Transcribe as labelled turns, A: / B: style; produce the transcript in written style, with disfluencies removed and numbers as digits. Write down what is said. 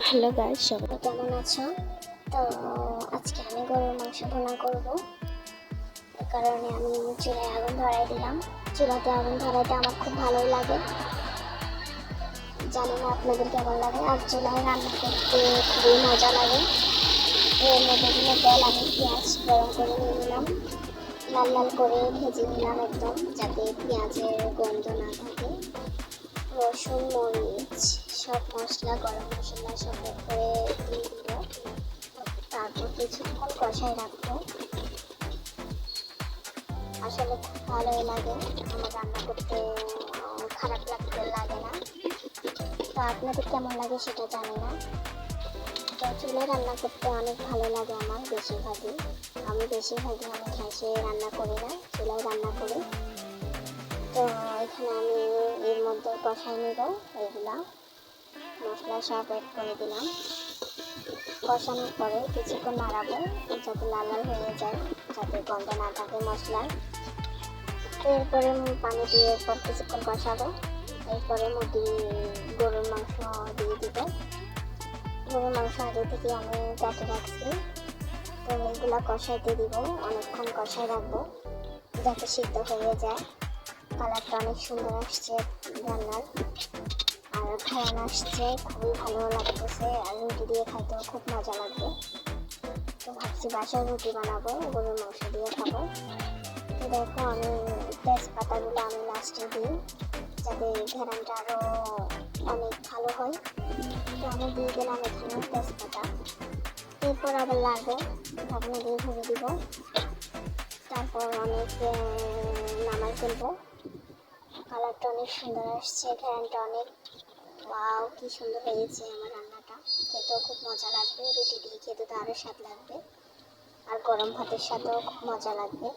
A: Hello guys, সবাই
B: কেমন আছো? তো আজকে আমি গরুর মাংস ভুনা করব। এই কারণে আমি চুলায় আগুন ধরাই দিলাম। চুলাতে আগুন ধরাইতে আমার খুব ভালোই লাগে, জানি না আপনাদের কেমন লাগে। আর চুলায় রান্না করতে খুবই মজা লাগে। এর মধ্যে দিলে তেল আমি পেঁয়াজ গরম করে নিয়ে নিলাম, লাল লাল করে ভেজে নিলাম একদম, যাতে পেঁয়াজের গন্ধ না থাকে। রসুন, মরিচ, সব মশলা, গরম মশলা সব করে দিয়ে দিব। তারপর কিছুক্ষণ কষাই রাখবো। আসলে খুব ভালোই লাগে, আমার রান্না করতে খারাপ লাগতে লাগে না। তো আপনাদের কেমন লাগে সেটা জানি না। তো চুলে রান্না করতে অনেক ভালো লাগে আমার। আমি বেশিরভাগই গ্যাসে রান্না করি না, চুলায় রান্না করি। তো এখানে আমি এর মধ্যে কষাই নিব। এইগুলা মশলা সব অ্যাড করে দিলাম। কষানোর পরে কিছুক্ষণ নাড়াবো, যাতে লাল লাল হয়ে যায়, যাতে গন্ধ না থাকে মশলার। এরপরে পানি দিয়ে এরপর কিছুক্ষণ কষাবো। এরপরে গরুর মাংস দিয়ে দিব। গরুর মাংস আগে থেকে আমি কাটে রাখছি, তো এগুলা কষাইতে দিব। অনেকক্ষণ কষাই রাখবো যাতে সিদ্ধ হয়ে যায়। কালারটা অনেক সুন্দর আসছে রান্নার, আর ঘ্রাণ আসছে, খুবই ভালো লাগতেছে। আর রুটি দিয়ে খাইতেও খুব মজা লাগবে। তো ভাবছি বাসায় রুটি বানাবো, গরুর মাংস দিয়ে খাবো। তো দেখো, আমি তেজপাতাগুলো আমি লাস্টে দিই, যাতে ঘ্রাণটা আরও অনেক ভালো হয়। তো আমি দিয়ে দিলাম এখানে তেজপাতা। এরপর আবার লাগবে, ঢাকনা দিয়ে ভরে দিব। তারপর নামাই ফেলবো। কালারটা অনেক সুন্দর আসছে, ঘ্রাণটা অনেক, ওয়াও কি সুন্দর হয়েছে আমার রান্নাটা। খেতেও খুব মজা লাগবে, রুটি দিয়ে খেতে তো আরও স্বাদ লাগবে, আর গরম ভাতের সাথেও খুব মজা লাগবে।